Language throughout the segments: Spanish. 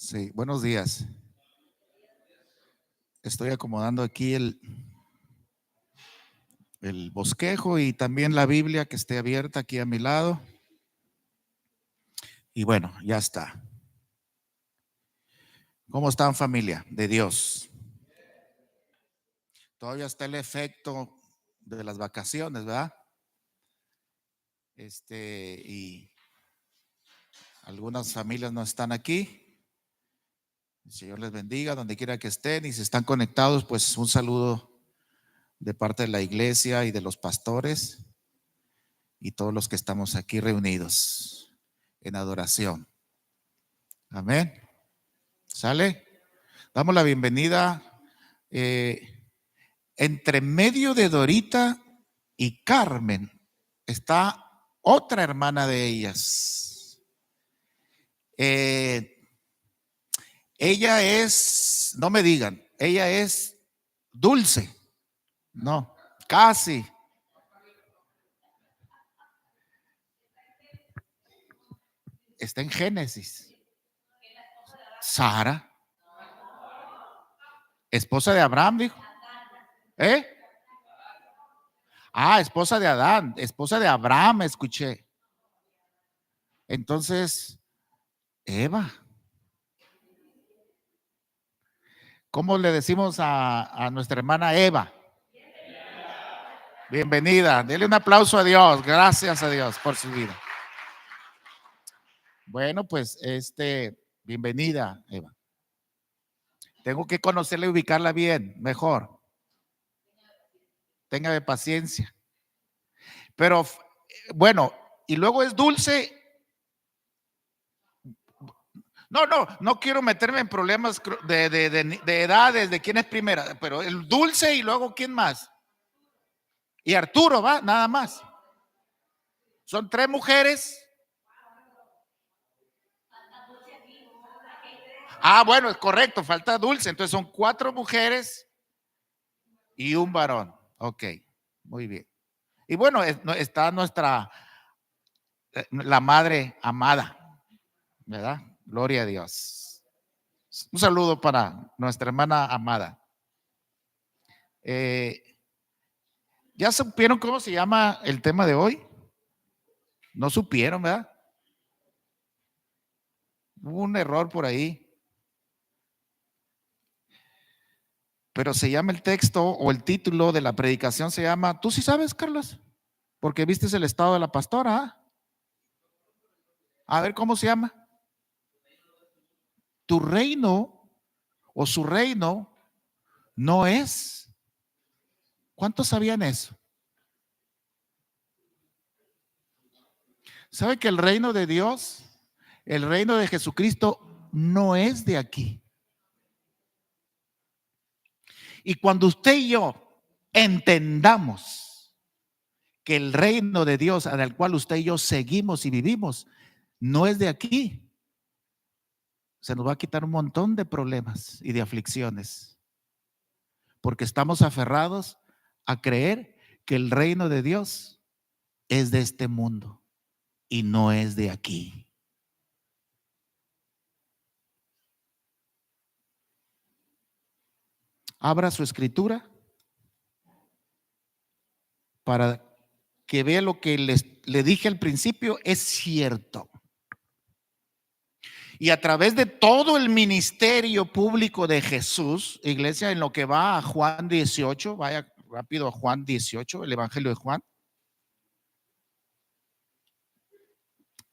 Sí, buenos días. Estoy acomodando aquí el bosquejo y también la Biblia que esté abierta aquí a mi lado. Y bueno, ya está. ¿Cómo están, familia de Dios? Todavía está el efecto de las vacaciones, ¿verdad? Y algunas familias no están aquí. El Señor les bendiga donde quiera que estén, y si están conectados, pues un saludo de parte de la iglesia y de los pastores y todos los que estamos aquí reunidos en adoración. Amén. ¿Sale? Damos la bienvenida. Entre medio de Dorita y Carmen está otra hermana de ellas. Ella es, no me digan, ella es Dulce. No, casi. Está en Génesis. Sara, esposa de Abraham, dijo. ¿Eh? Ah, esposa de Adán, esposa de Abraham, escuché. Entonces, Eva. ¿Cómo le decimos a nuestra hermana Eva? Bienvenida. Dele un aplauso a Dios. Gracias a Dios por su vida. Bueno, pues bienvenida, Eva. Tengo que conocerla y ubicarla bien, mejor. Téngame paciencia. Pero bueno, y luego es Dulce. No quiero meterme en problemas de edades, de quién es primera, pero el Dulce y luego quién más. Y Arturo, va, nada más. Son 3 mujeres. Ah, bueno, es correcto, falta Dulce. Entonces son 4 mujeres y un varón. Ok, muy bien. Y bueno, está la madre amada, ¿verdad? Gloria a Dios. Un saludo para nuestra hermana amada. ¿Ya supieron cómo se llama el tema de hoy? No supieron, ¿verdad? Hubo un error por ahí. Pero se llama el texto, o el título de la predicación se llama, ¿tú sí sabes, Carlos? Porque viste el estado de la pastora. ¿Ah? A ver, ¿cómo se llama? Tu reino o su reino no es. ¿Cuántos sabían eso? ¿Sabe que el reino de Dios, el reino de Jesucristo no es de aquí? Y cuando usted y yo entendamos que el reino de Dios en el cual usted y yo seguimos y vivimos no es de aquí, se nos va a quitar un montón de problemas y de aflicciones, porque estamos aferrados a creer que el reino de Dios es de este mundo y no es de aquí. Abra su escritura para que vea lo que le dije al principio es cierto. Y a través de todo el ministerio público de Jesús, iglesia, en lo que va a Juan 18, vaya rápido a Juan 18, el Evangelio de Juan.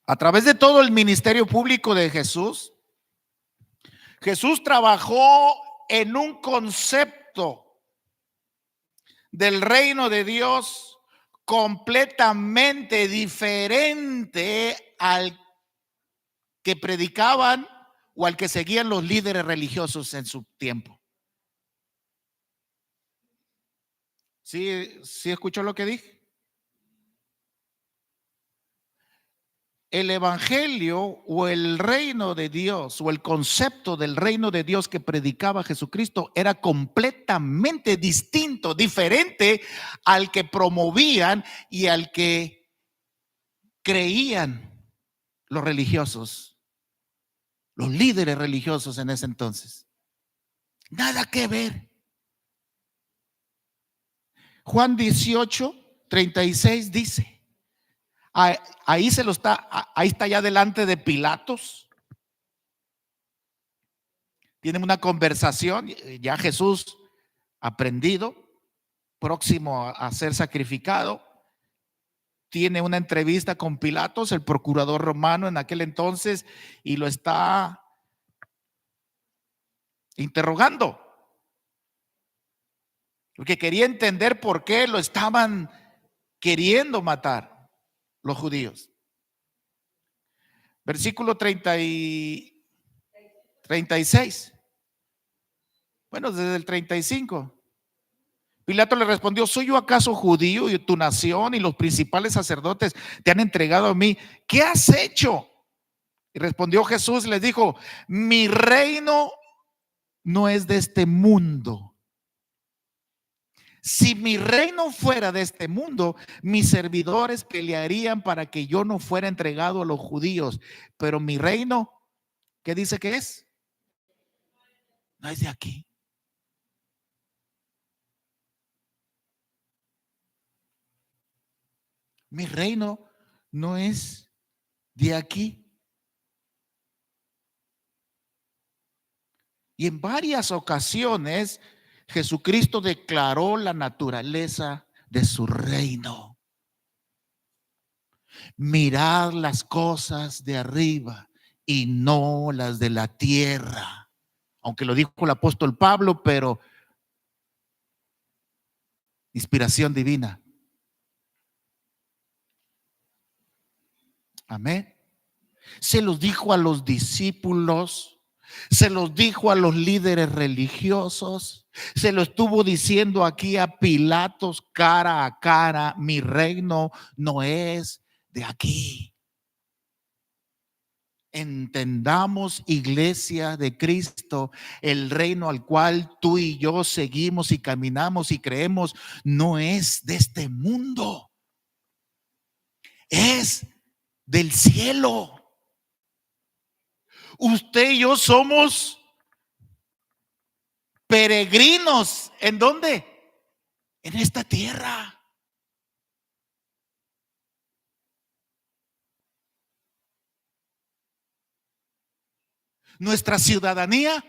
A través de todo el ministerio público de Jesús, Jesús trabajó en un concepto del reino de Dios completamente diferente al que predicaban o al que seguían los líderes religiosos en su tiempo. ¿Sí escuchó lo que dije? El evangelio o el reino de Dios o el concepto del reino de Dios que predicaba Jesucristo era completamente distinto, diferente al que promovían y al que creían los religiosos los líderes religiosos en ese entonces. Nada que ver. Juan 18:36 dice, ahí está ya delante de Pilatos. Tienen una conversación, ya Jesús aprendido, próximo a ser sacrificado. Tiene una entrevista con Pilatos, el procurador romano en aquel entonces, y lo está interrogando, porque quería entender por qué lo estaban queriendo matar los judíos. Versículo 36. Bueno, desde el 35. Pilato le respondió: ¿soy yo acaso judío y tu nación y los principales sacerdotes te han entregado a mí? ¿Qué has hecho? Y respondió Jesús y les dijo: mi reino no es de este mundo. Si mi reino fuera de este mundo, mis servidores pelearían para que yo no fuera entregado a los judíos. Pero mi reino, ¿qué dice que es? No es de aquí. Mi reino no es de aquí. Y en varias ocasiones Jesucristo declaró la naturaleza de su reino. Mirad las cosas de arriba y no las de la tierra. Aunque lo dijo el apóstol Pablo, pero inspiración divina. Amén. Se los dijo a los discípulos, se los dijo a los líderes religiosos, se lo estuvo diciendo aquí a Pilatos cara a cara: mi reino no es de aquí. Entendamos, iglesia de Cristo, el reino al cual tú y yo seguimos y caminamos y creemos no es de este mundo, es del cielo. Usted y yo somos peregrinos. ¿En dónde? En esta tierra. Nuestra ciudadanía,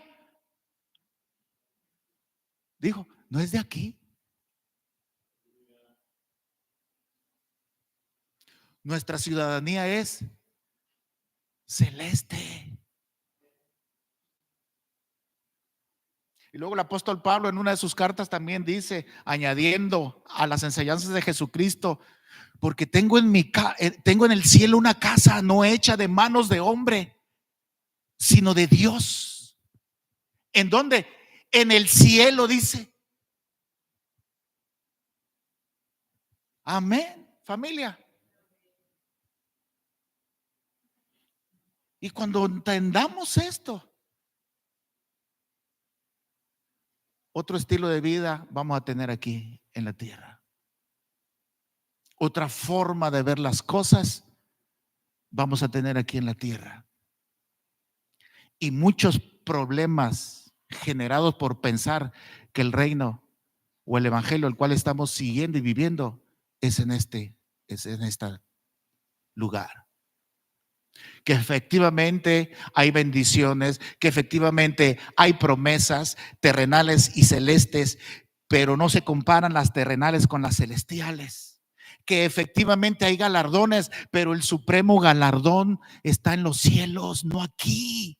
dijo, no es de aquí. Nuestra ciudadanía es celeste. Y luego el apóstol Pablo en una de sus cartas también dice, añadiendo a las enseñanzas de Jesucristo: porque tengo en el cielo una casa no hecha de manos de hombre, sino de Dios. ¿En dónde? En el cielo, dice. Amén, familia. Y cuando entendamos esto, otro estilo de vida vamos a tener aquí en la tierra. Otra forma de ver las cosas vamos a tener aquí en la tierra. Y muchos problemas generados por pensar que el reino o el evangelio el cual estamos siguiendo y viviendo es en este lugar. Que efectivamente hay bendiciones, que efectivamente hay promesas terrenales y celestes, pero no se comparan las terrenales con las celestiales. Que efectivamente hay galardones, pero el supremo galardón está en los cielos, no aquí.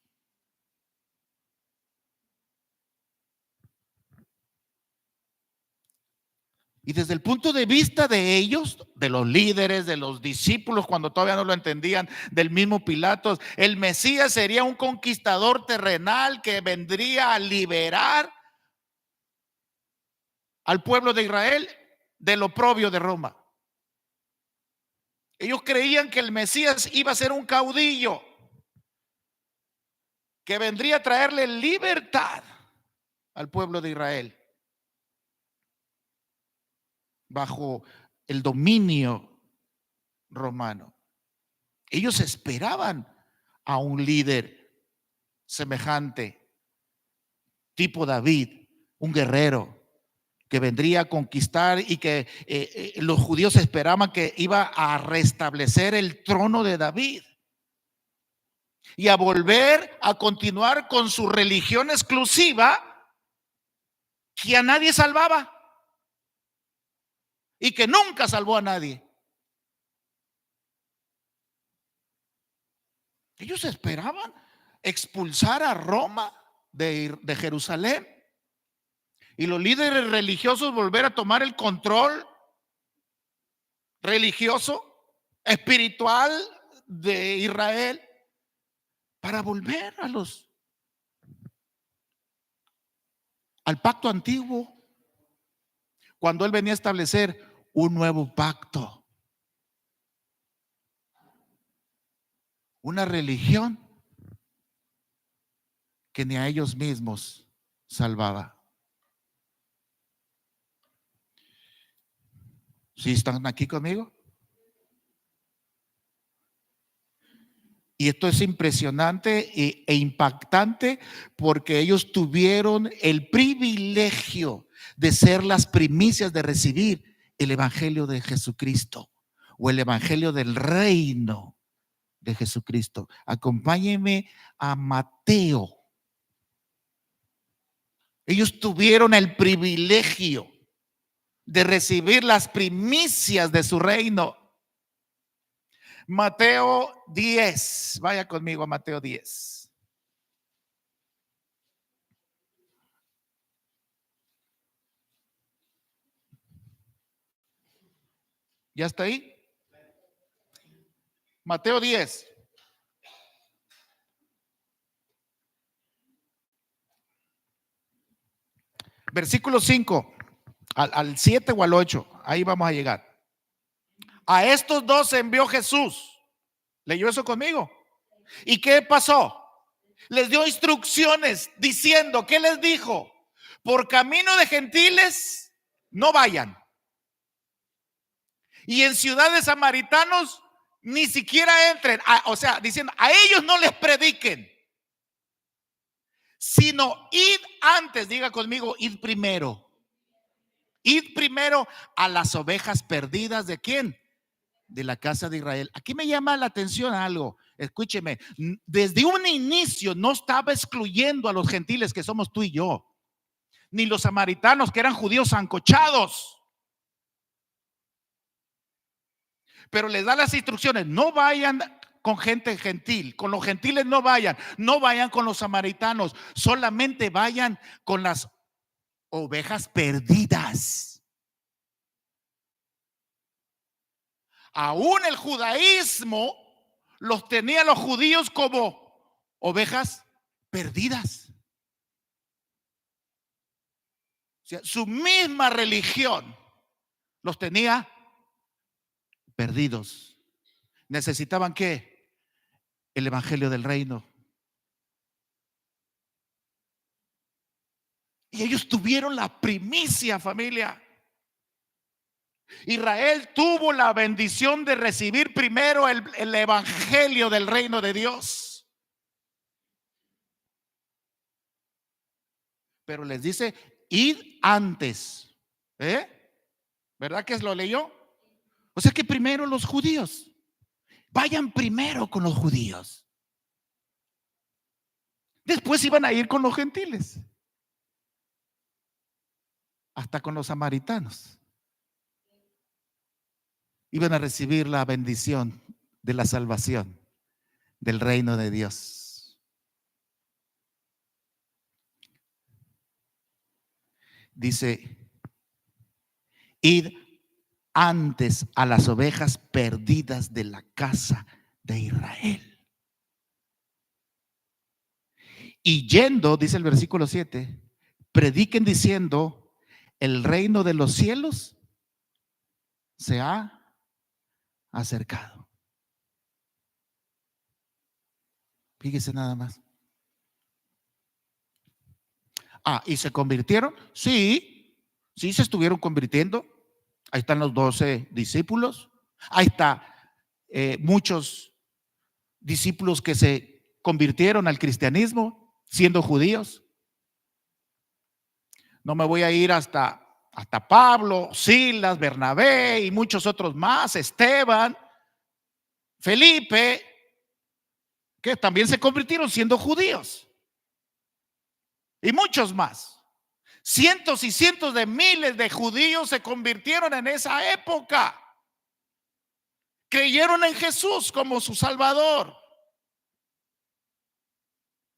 Y desde el punto de vista de ellos, de los líderes, de los discípulos, cuando todavía no lo entendían, del mismo Pilatos, el Mesías sería un conquistador terrenal que vendría a liberar al pueblo de Israel del oprobio de Roma. Ellos creían que el Mesías iba a ser un caudillo que vendría a traerle libertad al pueblo de Israel bajo el dominio romano. Ellos esperaban a un líder semejante, tipo David, un guerrero que vendría a conquistar y que los judíos esperaban que iba a restablecer el trono de David y a volver a continuar con su religión exclusiva que a nadie salvaba y que nunca salvó a nadie. Ellos esperaban expulsar a Roma de Jerusalén y los líderes religiosos volver a tomar el control religioso, espiritual de Israel para volver al pacto antiguo, cuando él venía a establecer un nuevo pacto, una religión que ni a ellos mismos salvaba. ¿Sí están aquí conmigo? Y esto es impresionante e impactante porque ellos tuvieron el privilegio de ser las primicias de recibir el evangelio de Jesucristo o el evangelio del reino de Jesucristo. Acompáñenme a Mateo. Ellos tuvieron el privilegio de recibir las primicias de su reino. Mateo 10, vaya conmigo a Mateo 10. ¿Ya está ahí? Mateo 10. Versículo 5 al 7 o al 8, ahí vamos a llegar. A estos dos envió Jesús. ¿Leyó eso conmigo? ¿Y qué pasó? Les dio instrucciones diciendo, ¿qué les dijo? Por camino de gentiles no vayan. Y en ciudades samaritanos ni siquiera entren. O sea, diciendo, a ellos no les prediquen, sino id antes, diga conmigo, id primero. Id primero a las ovejas perdidas ¿de quién? De la casa de Israel. Aquí me llama la atención algo. Escúcheme, desde un inicio no estaba excluyendo a los gentiles que somos tú y yo, ni los samaritanos que eran judíos sancochados. Pero les da las instrucciones: no vayan con gente gentil, con los gentiles no vayan con los samaritanos, solamente vayan con las ovejas perdidas. Aún el judaísmo los tenía los judíos como ovejas perdidas. O sea, su misma religión los tenía perdidos. Necesitaban ¿qué? El evangelio del reino. Y ellos tuvieron la primicia, familia. Israel tuvo la bendición de recibir primero el evangelio del reino de Dios. Pero les dice, id antes. ¿Verdad que lo leyó? O sea que primero los judíos. Vayan primero con los judíos. Después iban a ir con los gentiles. Hasta con los samaritanos. Iban a recibir la bendición de la salvación del reino de Dios. Dice, id antes a las ovejas perdidas de la casa de Israel. Y yendo, dice el versículo 7, prediquen diciendo, el reino de los cielos se ha acercado. Fíjese nada más. ¿Y se convirtieron? Sí, se estuvieron convirtiendo. Ahí están los 12 discípulos. Ahí está muchos discípulos que se convirtieron al cristianismo. siendo judíos. No me voy a ir hasta Pablo, Silas, Bernabé y muchos otros más, Esteban, Felipe, que también se convirtieron siendo judíos. Y muchos más. Cientos y cientos de miles de judíos se convirtieron en esa época. Creyeron en Jesús como su Salvador.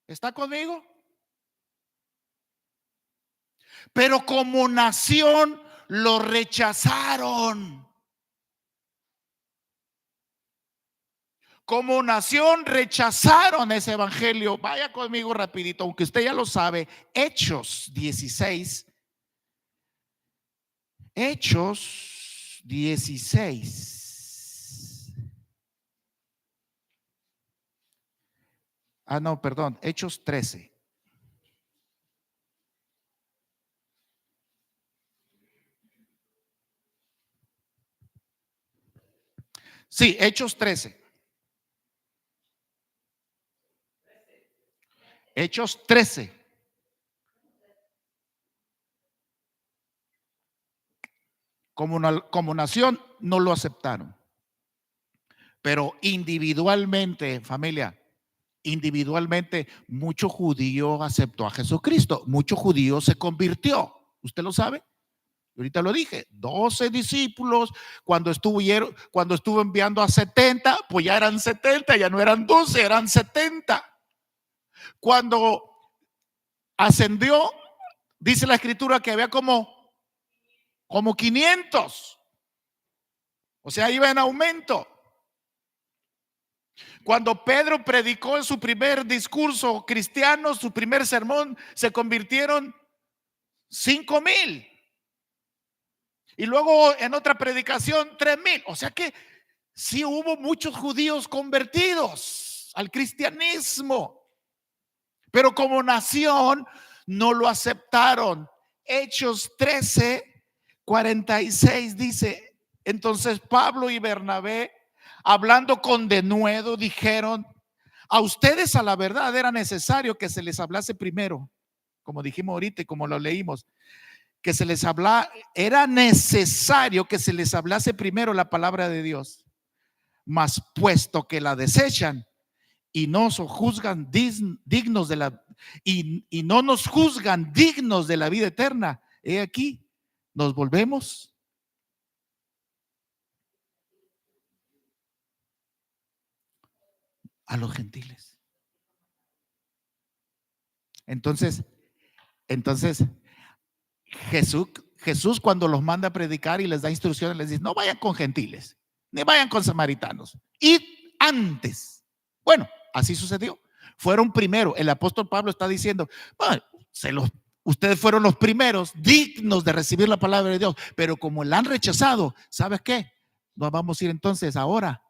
¿Está conmigo? Pero como nación lo rechazaron. Como nación rechazaron ese evangelio. Vaya conmigo rapidito, aunque usted ya lo sabe. Hechos 16. Hechos 16. No, perdón, Hechos 13. Sí, Hechos 13. Hechos 13. Como nación no lo aceptaron. Pero individualmente, familia, individualmente, mucho judío aceptó a Jesucristo. Mucho judío se convirtió. ¿Usted lo sabe? Ahorita lo dije, 12 discípulos, cuando estuvo enviando a 70, pues ya eran 70, ya no eran 12, eran 70. Cuando ascendió, dice la escritura que había como 500. O sea, iba en aumento. Cuando Pedro predicó en su primer discurso cristiano, su primer sermón, se convirtieron 5,000. Y luego en otra predicación 3,000. O sea que sí hubo muchos judíos convertidos al cristianismo, pero como nación no lo aceptaron. Hechos 13:46 dice: entonces Pablo y Bernabé, hablando con denuedo, dijeron: a ustedes a la verdad era necesario que se les hablase primero, como dijimos ahorita y como lo leímos, que se les era necesario que se les hablase primero la palabra de Dios. Mas puesto que la desechan y no nos juzgan dignos de la y no nos juzgan dignos de la vida eterna, he aquí, nos volvemos a los gentiles. Entonces Jesús cuando los manda a predicar y les da instrucciones, les dice: no vayan con gentiles, ni vayan con samaritanos, id antes. Bueno, así sucedió. Fueron primero. El apóstol Pablo está diciendo: bueno, ustedes fueron los primeros dignos de recibir la palabra de Dios, pero como la han rechazado, ¿sabes qué? Nos vamos a ir entonces ahora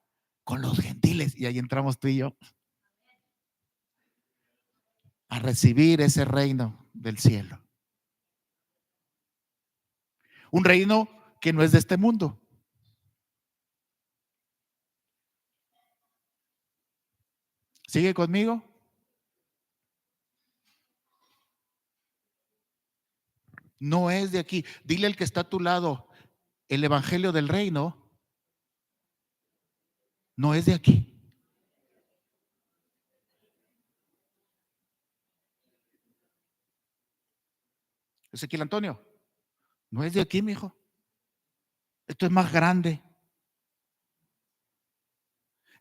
con los gentiles, y ahí entramos tú y yo a recibir ese reino del cielo. Un reino que no es de este mundo. ¿Sigue conmigo? No es de aquí. Dile al que está a tu lado: el evangelio del reino no es de aquí. Ezequiel Antonio, no es de aquí, mi hijo. Esto es más grande.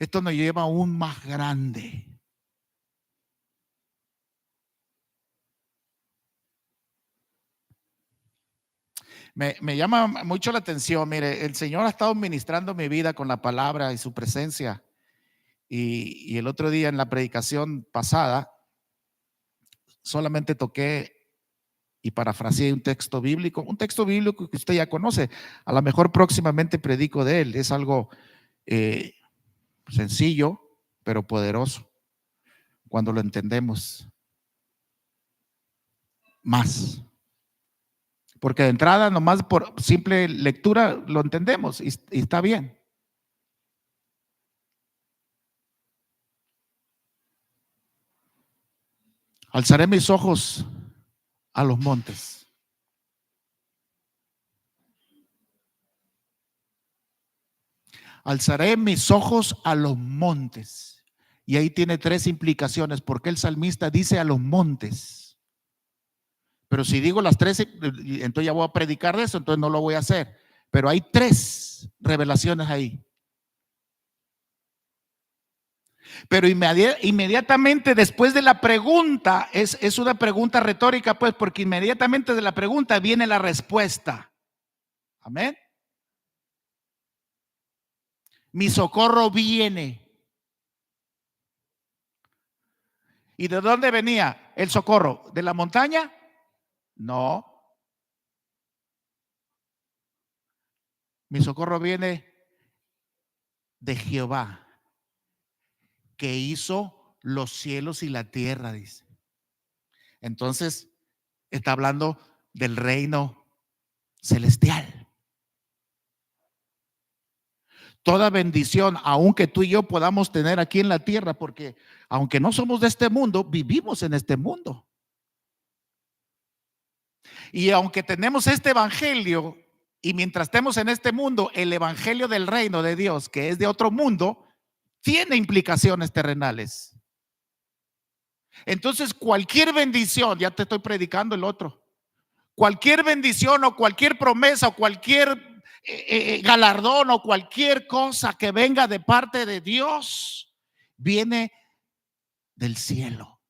Esto nos lleva aún más grande. Me llama mucho la atención. Mire, el Señor ha estado ministrando mi vida con la palabra y su presencia. Y el otro día en la predicación pasada solamente toqué y parafraseé un texto bíblico que usted ya conoce. A lo mejor próximamente predico de él. Es algo sencillo, pero poderoso cuando lo entendemos más. Porque de entrada, nomás por simple lectura, lo entendemos y está bien. Alzaré mis ojos a los montes. Alzaré mis ojos a los montes. Y ahí tiene tres implicaciones. Porque el salmista dice a los montes. Pero si digo las tres, entonces ya voy a predicar de eso, entonces no lo voy a hacer. Pero hay tres revelaciones ahí. Pero inmediatamente después de la pregunta, es una pregunta retórica, pues, porque inmediatamente de la pregunta viene la respuesta. Amén. Mi socorro viene. ¿Y de dónde venía el socorro? ¿De la montaña? No. Mi socorro viene de Jehová, que hizo los cielos y la tierra, dice. Entonces, está hablando del reino celestial. Toda bendición, aunque tú y yo podamos tener aquí en la tierra, porque aunque no somos de este mundo, vivimos en este mundo. Y aunque tenemos este evangelio, y mientras estemos en este mundo, el evangelio del reino de Dios, que es de otro mundo, tiene implicaciones terrenales. Entonces, cualquier bendición, ya te estoy predicando el otro, cualquier bendición o cualquier promesa o cualquier galardón o cualquier cosa que venga de parte de Dios, viene del cielo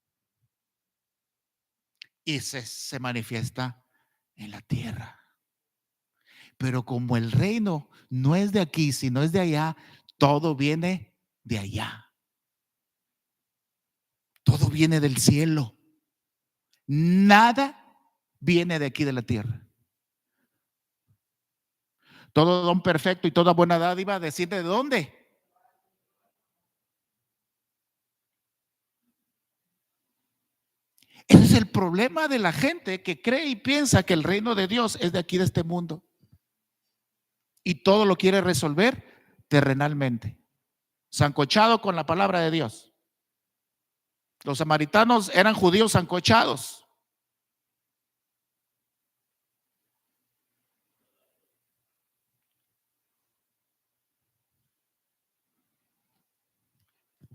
y se manifiesta en la tierra. Pero como el reino no es de aquí, sino es de allá, todo viene de allá. Todo viene del cielo. Nada viene de aquí de la tierra. Todo don perfecto y toda buena dádiva desciende ¿de dónde? Ese es el problema de la gente que cree y piensa que el reino de Dios es de aquí, de este mundo. Y todo lo quiere resolver terrenalmente, sancochado con la palabra de Dios. Los samaritanos eran judíos sancochados.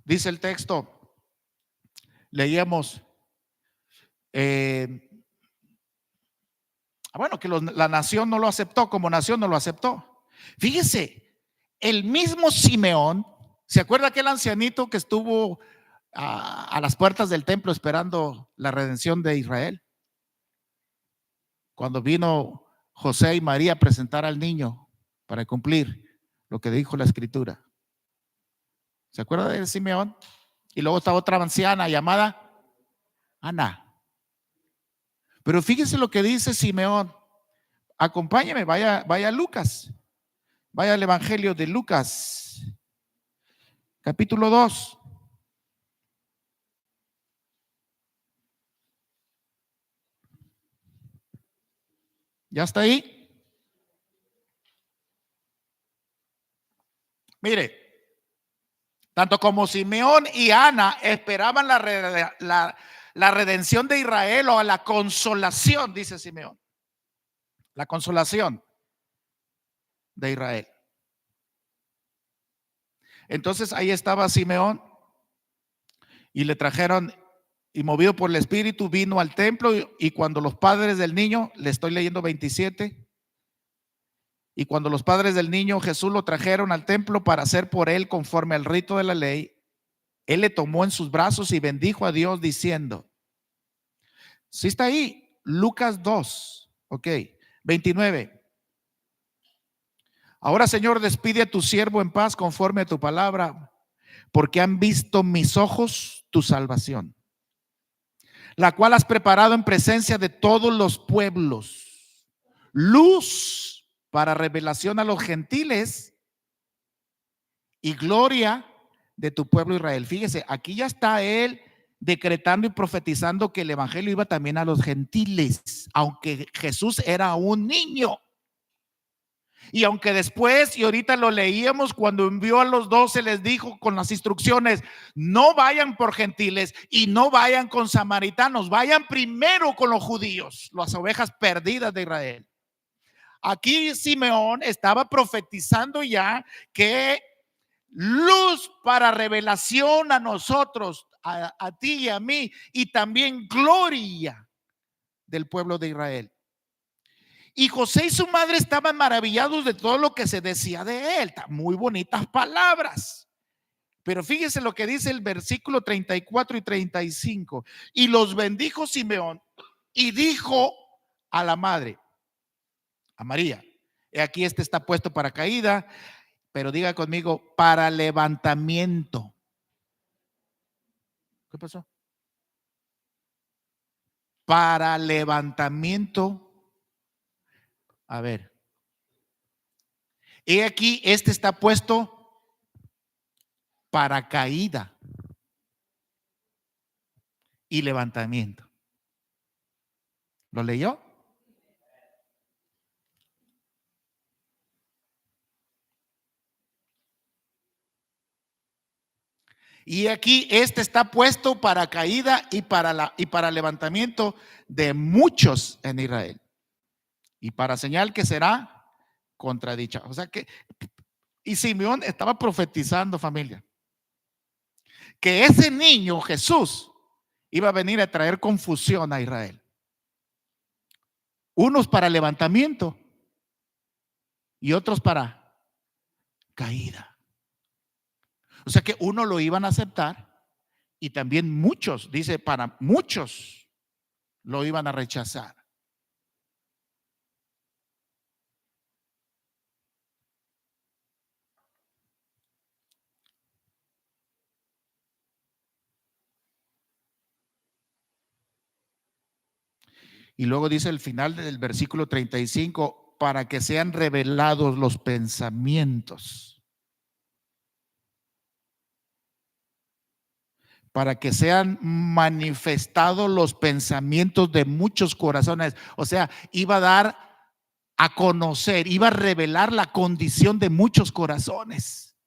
Dice el texto, leíamos, bueno, que la nación no lo aceptó, como nación no lo aceptó. Fíjese, el mismo Simeón, ¿se acuerda aquel ancianito que estuvo a las puertas del templo esperando la redención de Israel? Cuando vino José y María a presentar al niño para cumplir lo que dijo la escritura. ¿Se acuerda de Simeón? Y luego estaba otra anciana llamada Ana. Pero fíjese lo que dice Simeón. Acompáñeme, vaya a Lucas. Vaya al Evangelio de Lucas, capítulo 2. ¿Ya está ahí? Mire, tanto como Simeón y Ana esperaban la redención de Israel o la consolación, dice Simeón. La consolación de Israel. Entonces ahí estaba Simeón y le trajeron, y movido por el Espíritu vino al templo, y cuando los padres del niño, le estoy leyendo 27, y cuando los padres del niño Jesús lo trajeron al templo para hacer por él conforme al rito de la ley, él le tomó en sus brazos y bendijo a Dios diciendo, ¿sí está ahí? Lucas 2, ok, 29. Ahora, Señor, despide a tu siervo en paz conforme a tu palabra, porque han visto mis ojos tu salvación, la cual has preparado en presencia de todos los pueblos, luz para revelación a los gentiles y gloria de tu pueblo Israel. Fíjese, aquí ya está él decretando y profetizando que el evangelio iba también a los gentiles, aunque Jesús era un niño. Y aunque después, y ahorita lo leíamos, cuando envió a los 12 les dijo con las instrucciones: no vayan por gentiles y no vayan con samaritanos, vayan primero con los judíos, las ovejas perdidas de Israel. Aquí Simeón estaba profetizando ya que luz para revelación a nosotros, a ti y a mí, y también gloria del pueblo de Israel. Y José y su madre estaban maravillados de todo lo que se decía de él. Muy bonitas palabras. Pero fíjese lo que dice el versículo 34 y 35. Y los bendijo Simeón y dijo a la madre, a María: he aquí este está puesto para caída, pero diga conmigo, para levantamiento. ¿Qué pasó? Para levantamiento. A ver. He aquí, este está puesto para caída y levantamiento. ¿Lo leyó? Y aquí este está puesto para caída y para levantamiento de muchos en Israel, y para señal que será contradicha. O sea que, y Simeón estaba profetizando, familia, que ese niño Jesús iba a venir a traer confusión a Israel. Unos para levantamiento y otros para caída. O sea que uno lo iban a aceptar y también muchos, dice, para muchos lo iban a rechazar. Y luego dice el final del versículo 35, para que sean revelados los pensamientos. Para que sean manifestados los pensamientos de muchos corazones. O sea, iba a dar a conocer, iba a revelar la condición de muchos corazones,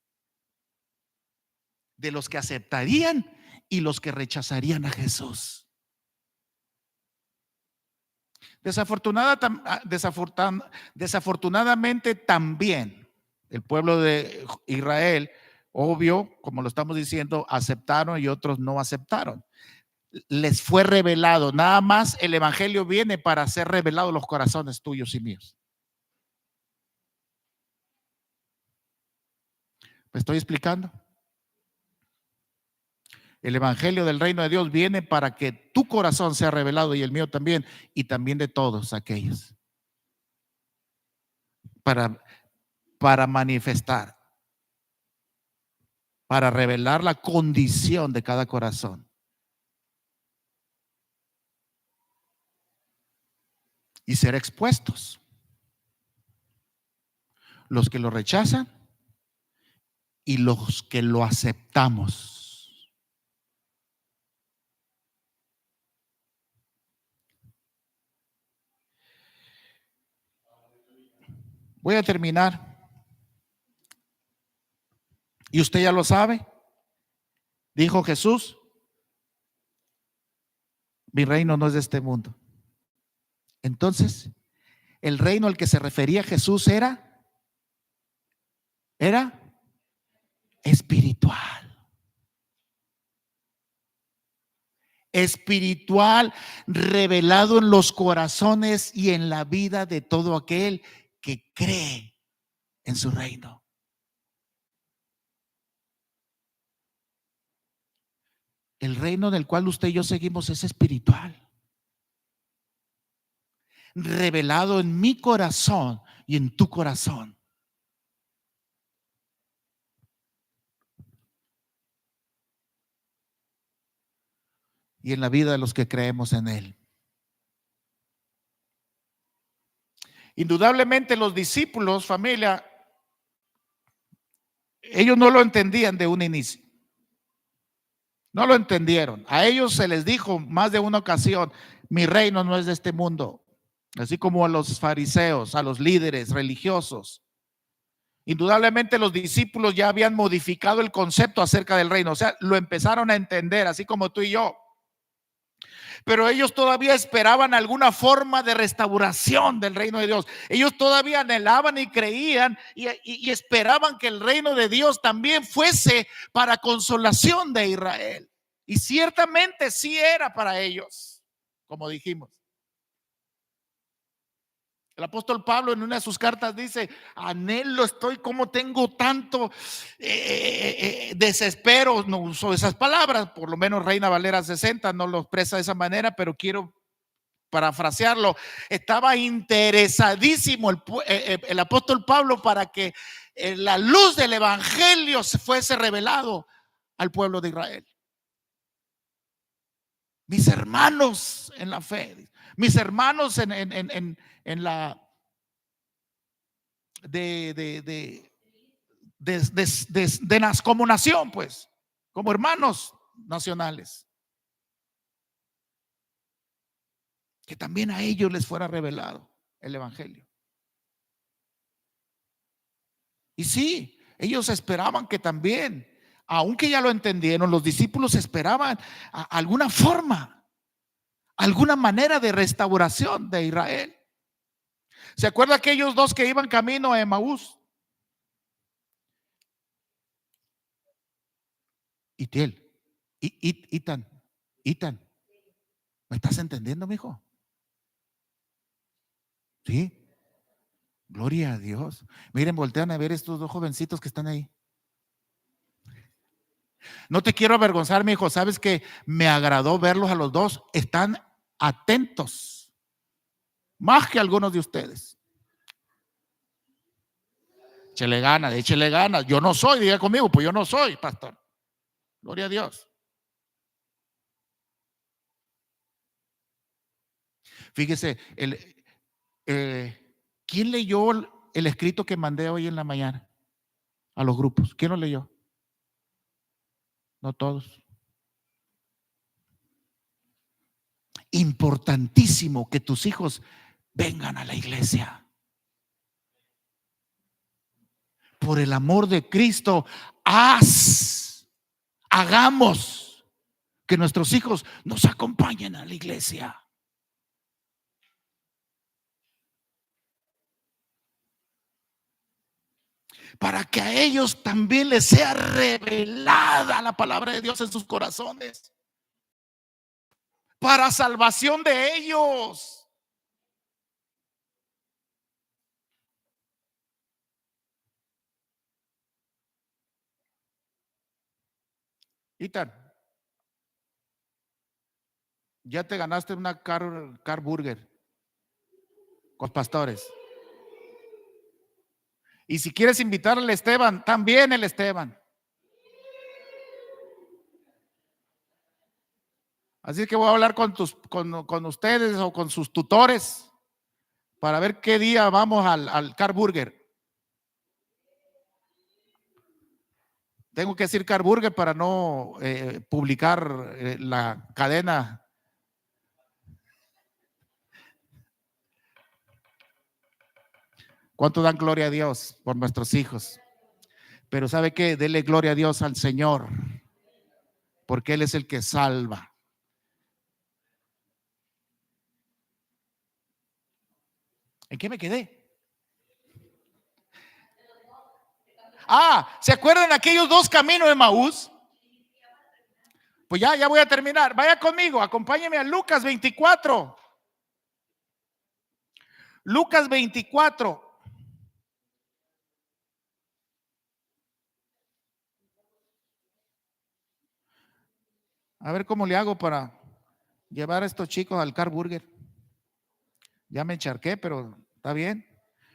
de los que aceptarían y los que rechazarían a Jesús. Desafortunadamente también el pueblo de Israel, obvio, como lo estamos diciendo, aceptaron y otros no aceptaron. Les fue revelado. Nada más el evangelio viene para ser revelado en los corazones tuyos y míos. ¿Me estoy explicando? El evangelio del reino de Dios viene para que tu corazón sea revelado, y el mío también, y también de todos aquellos. Para manifestar, para revelar la condición de cada corazón. Y ser expuestos. Los que lo rechazan y los que lo aceptamos. Voy a terminar. Y usted ya lo sabe. Dijo Jesús: mi reino no es de este mundo. Entonces, el reino al que se refería Jesús era espiritual. Espiritual, revelado en los corazones y en la vida de todo aquel que cree en su reino. El reino del cual usted y yo seguimos es espiritual, revelado en mi corazón y en tu corazón. Y en la vida de los que creemos en él. Indudablemente los discípulos, familia, ellos no lo entendían de un inicio. No lo entendieron. A ellos se les dijo más de una ocasión: mi reino no es de este mundo. Así como a los fariseos, a los líderes religiosos. Indudablemente los discípulos ya habían modificado el concepto acerca del reino, o sea, lo empezaron a entender, así como tú y yo. Pero ellos todavía esperaban alguna forma de restauración del reino de Dios. Ellos todavía anhelaban y creían y esperaban que el reino de Dios también fuese para consolación de Israel. Y ciertamente sí era para ellos, como dijimos. El apóstol Pablo en una de sus cartas dice: anhelo estoy, como tengo tanto desespero. No uso esas palabras, por lo menos Reina Valera 60 no lo expresa de esa manera, pero quiero parafrasearlo. Estaba interesadísimo el apóstol Pablo para que la luz del evangelio se fuese revelado al pueblo de Israel. Mis hermanos en la fe, mis hermanos en la como nación, pues, como hermanos nacionales, que también a ellos les fuera revelado el evangelio. Y sí, ellos esperaban que también, aunque ya lo entendieron, los discípulos esperaban alguna forma, alguna manera de restauración de Israel. ¿Se acuerda aquellos dos que iban camino a Emaús? Itiel, Itan, ¿me estás entendiendo, mijo? Sí. Gloria a Dios. Miren, voltean a ver estos dos jovencitos que están ahí. No te quiero avergonzar, mi hijo. Sabes que me agradó verlos a los dos. Están atentos, más que algunos de ustedes. Échele ganas, échele ganas. Yo no soy, diga conmigo, pues yo no soy pastor. Gloria a Dios. Fíjese, ¿quién leyó el escrito que mandé hoy en la mañana a los grupos? ¿Quién lo leyó? No todos. Importantísimo que tus hijos vengan a la iglesia. Por el amor de Cristo, hagamos que nuestros hijos nos acompañen a la iglesia. Para que a ellos también les sea revelada la palabra de Dios en sus corazones. Para salvación de ellos. Itan, ya te ganaste una car burger con pastores. Y si quieres invitar al Esteban, también el Esteban. Así que voy a hablar con ustedes o con sus tutores para ver qué día vamos al car burger. Tengo que decir car burger para no publicar la cadena. ¿Cuánto dan gloria a Dios por nuestros hijos? Pero ¿sabe qué? Dele gloria a Dios al Señor, porque Él es el que salva. ¿En qué me quedé? ¿Se acuerdan aquellos dos caminos de Emaús? Pues ya voy a terminar. Vaya conmigo, acompáñeme a Lucas 24. Lucas 24. A ver cómo le hago para llevar a estos chicos al car burger. Ya me encharqué, pero está bien.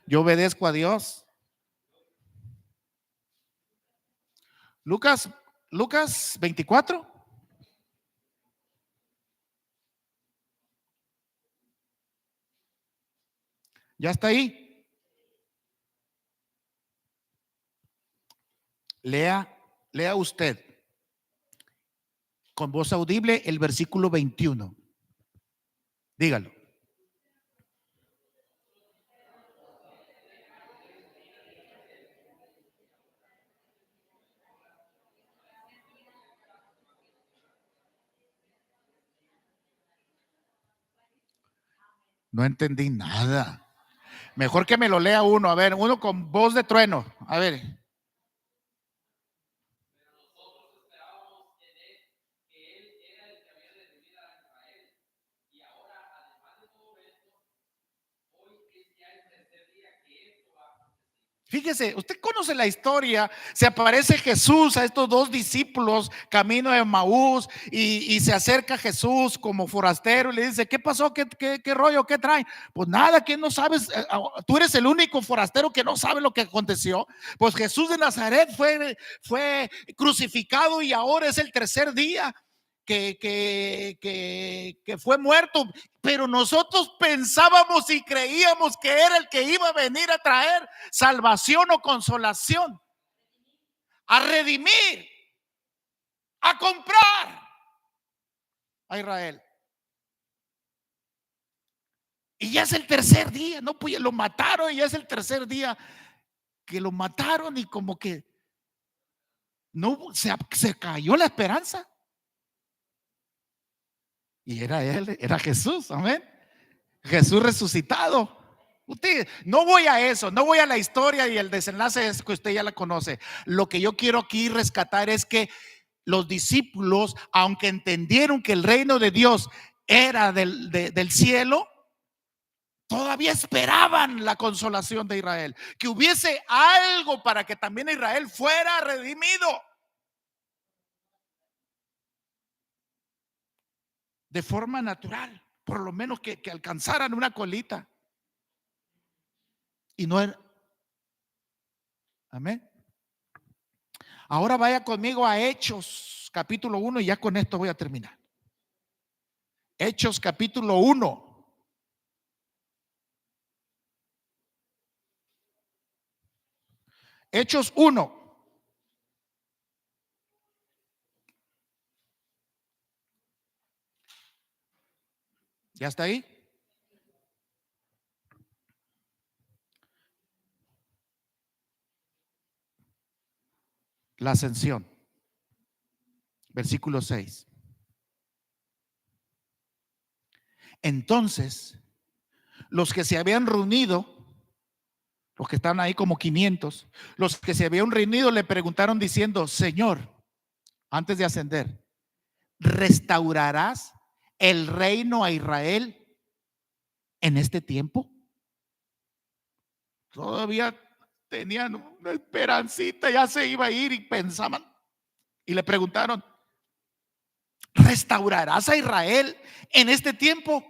Yo obedezco a Dios. Lucas 24. Ya está ahí. Lea usted con voz audible el versículo 21. Dígalo. No entendí nada. Mejor que me lo lea uno. A ver, uno con voz de trueno. A ver. Fíjese, usted conoce la historia, se aparece Jesús a estos dos discípulos camino de Maús y se acerca Jesús como forastero y le dice, ¿qué pasó? ¿Qué rollo? ¿Qué trae? Pues nada, que no sabes, tú eres el único forastero que no sabe lo que aconteció. Pues Jesús de Nazaret fue crucificado y ahora es el tercer día que fue muerto, pero nosotros pensábamos y creíamos que era el que iba a venir a traer salvación o consolación, a redimir, a comprar a Israel. Y ya es el tercer día, no, pues lo mataron y ya es el tercer día que lo mataron y como que no se cayó la esperanza. Y era él, era Jesús, amén. Jesús resucitado. Usted, no voy a eso, no voy a la historia y el desenlace es que usted ya la conoce. Lo que yo quiero aquí rescatar es que los discípulos, aunque entendieron que el reino de Dios era del cielo, todavía esperaban la consolación de Israel, que hubiese algo para que también Israel fuera redimido de forma natural, por lo menos que alcanzaran una colita. Y no era, amén. Ahora vaya conmigo a Hechos capítulo 1 y ya con esto voy a terminar. Hechos capítulo 1. Hechos 1. ¿Ya está ahí? La ascensión. Versículo 6. Entonces, los que se habían reunido, los que estaban ahí como 500, los que se habían reunido le preguntaron diciendo, Señor, antes de ascender, ¿restaurarás el reino a Israel en este tiempo? Todavía tenían una esperancita, ya se iba a ir y pensaban. Y le preguntaron, ¿restaurarás a Israel en este tiempo?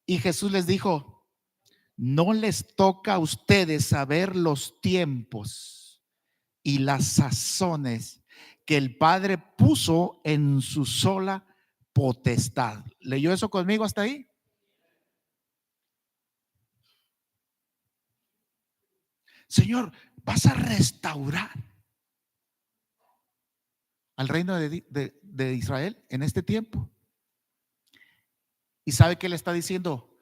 Y Jesús les dijo, no les toca a ustedes saber los tiempos y las sazones que el Padre puso en su sola potestad. ¿Leyó eso conmigo hasta ahí? Señor, vas a restaurar al reino de Israel en este tiempo. ¿Y sabe qué le está diciendo?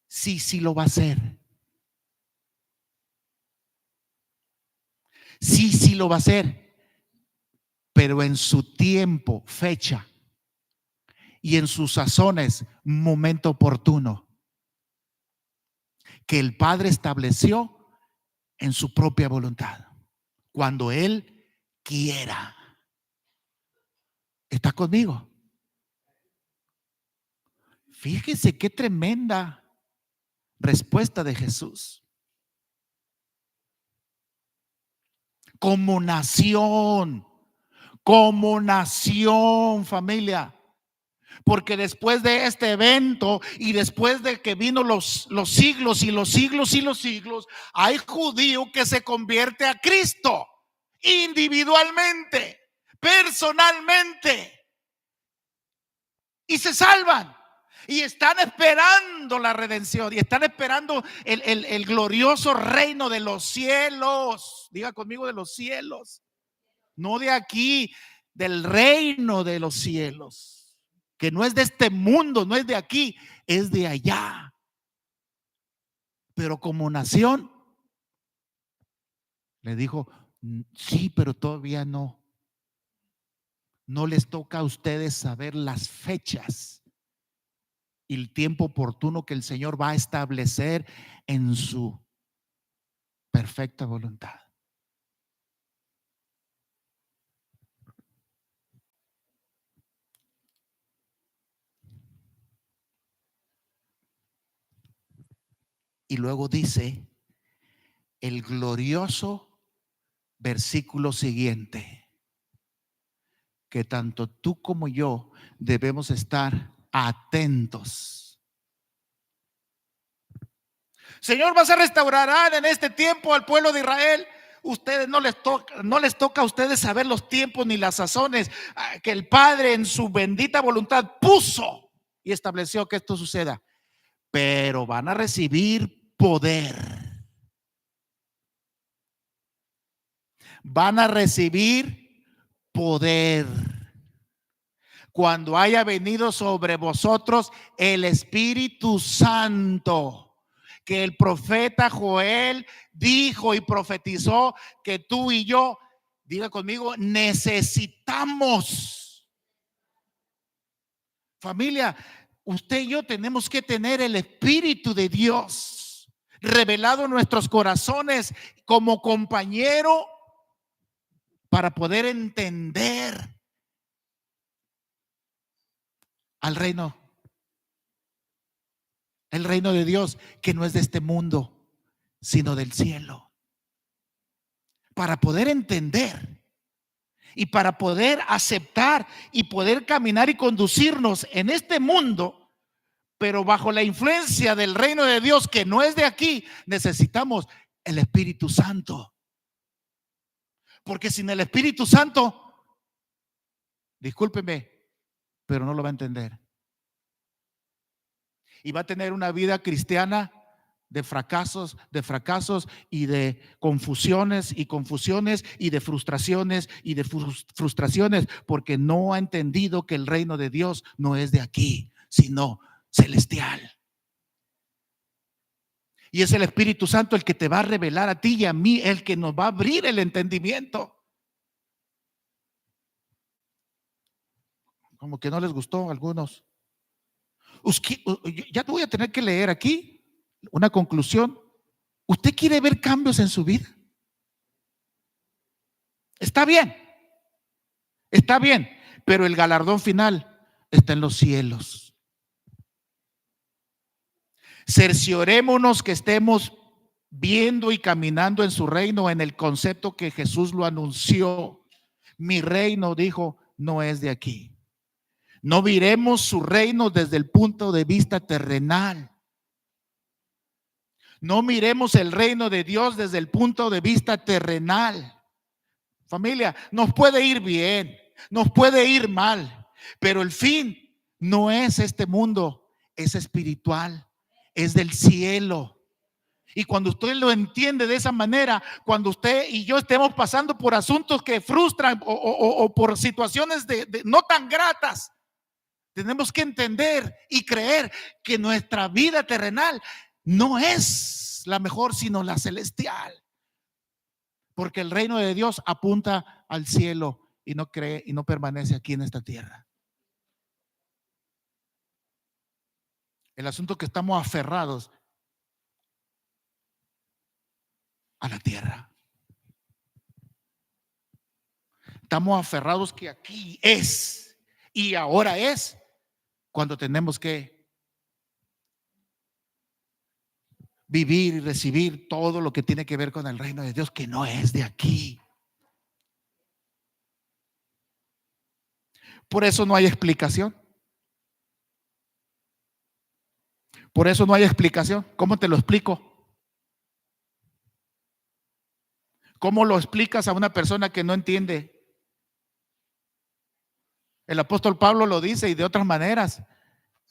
Sí, sí lo va a hacer. Sí, sí lo va a hacer. Pero en su tiempo, fecha y en sus sazones, momento oportuno, que el Padre estableció en su propia voluntad, cuando Él quiera. ¿Está conmigo? Fíjese qué tremenda respuesta de Jesús. Como nación, familia. Porque después de este evento y después de que vino los siglos y los siglos y los siglos, hay judío que se convierte a Cristo individualmente, personalmente, y se salvan. Y están esperando la redención y están esperando el glorioso reino de los cielos. Diga conmigo, de los cielos. No de aquí, del reino de los cielos, que no es de este mundo, no es de aquí, es de allá. Pero como nación, le dijo, sí, pero todavía no. No les toca a ustedes saber las fechas y el tiempo oportuno que el Señor va a establecer en su perfecta voluntad. Y luego dice el glorioso versículo siguiente, que tanto tú como yo debemos estar atentos. Señor, vas a restaurar en este tiempo al pueblo de Israel. Ustedes no les toca a ustedes saber los tiempos ni las sazones que el Padre en su bendita voluntad puso y estableció que esto suceda. Pero van a recibir poder. Van a recibir poder cuando haya venido sobre vosotros el Espíritu Santo, que el profeta Joel dijo y profetizó que tú y yo, diga conmigo, necesitamos. Familia, usted y yo tenemos que tener el Espíritu de Dios revelado en nuestros corazones como compañero para poder entender al reino, el reino de Dios, que no es de este mundo, sino del cielo. Para poder entender y para poder aceptar y poder caminar y conducirnos en este mundo, pero bajo la influencia del reino de Dios que no es de aquí, necesitamos el Espíritu Santo. Porque sin el Espíritu Santo, discúlpeme, pero no lo va a entender. Y va a tener una vida cristiana de fracasos y de confusiones y de frustraciones, porque no ha entendido que el reino de Dios no es de aquí, sino celestial. Y es el Espíritu Santo el que te va a revelar a ti y a mí, el que nos va a abrir el entendimiento. Como que no les gustó a algunos. Ya te voy a tener que leer aquí una conclusión. ¿Usted quiere ver cambios en su vida? Está bien, pero el galardón final está en los cielos. Cerciorémonos que estemos viendo y caminando en su reino en el concepto que Jesús lo anunció. Mi reino, dijo, no es de aquí. No miremos su reino desde el punto de vista terrenal. No miremos el reino de Dios desde el punto de vista terrenal. Familia, nos puede ir bien, nos puede ir mal, pero el fin no es este mundo, es espiritual, es del cielo. Y cuando usted lo entiende de esa manera, cuando usted y yo estemos pasando por asuntos que frustran o por situaciones de no tan gratas, tenemos que entender y creer que nuestra vida terrenal no es la mejor, sino la celestial. Porque el reino de Dios apunta al cielo y no cree y no permanece aquí en esta tierra. El asunto es que estamos aferrados a la tierra. Estamos aferrados que aquí es y ahora es, cuando tenemos que vivir y recibir todo lo que tiene que ver con el reino de Dios, que no es de aquí. Por eso no hay explicación. Por eso no hay explicación. ¿Cómo te lo explico? ¿Cómo lo explicas a una persona que no entiende? El apóstol Pablo lo dice y de otras maneras.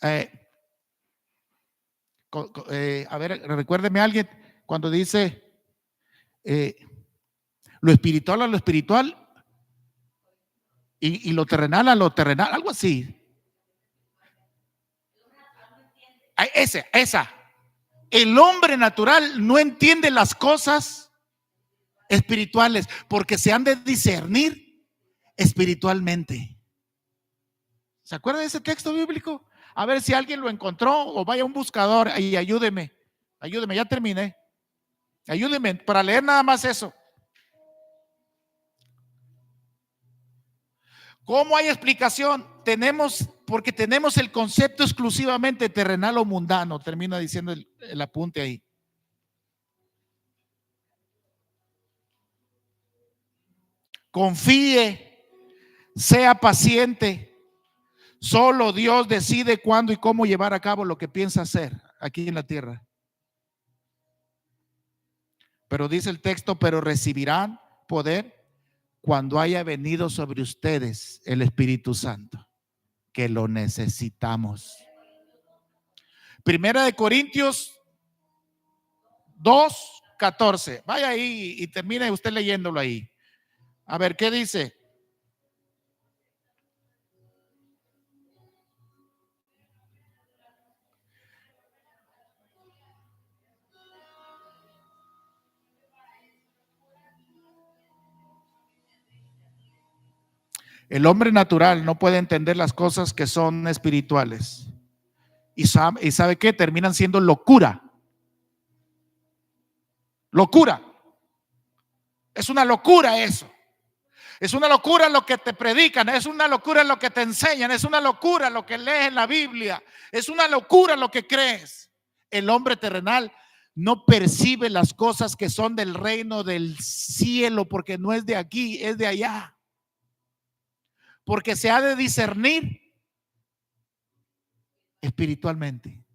A ver, recuérdeme a alguien cuando dice lo espiritual a lo espiritual y lo terrenal a lo terrenal, algo así. Esa. El hombre natural no entiende las cosas espirituales porque se han de discernir espiritualmente. ¿Se acuerdan de ese texto bíblico? A ver si alguien lo encontró o vaya a un buscador y ayúdeme. Ayúdeme, ya terminé. Ayúdeme para leer nada más eso. ¿Cómo hay explicación? Porque tenemos el concepto exclusivamente terrenal o mundano, termina diciendo el apunte ahí. Confíe, sea paciente. Solo Dios decide cuándo y cómo llevar a cabo lo que piensa hacer aquí en la tierra. Pero dice el texto, pero recibirán poder cuando haya venido sobre ustedes el Espíritu Santo, que lo necesitamos. Primera de Corintios 2:14. Vaya ahí y termine usted leyéndolo ahí. A ver, ¿qué dice? El hombre natural no puede entender las cosas que son espirituales. ¿Y sabe qué? Terminan siendo locura. Locura. Es una locura eso. Es una locura lo que te predican, es una locura lo que te enseñan, es una locura lo que lees en la Biblia, es una locura lo que crees. El hombre terrenal no percibe las cosas que son del reino del cielo porque no es de aquí, es de allá. Porque se ha de discernir espiritualmente.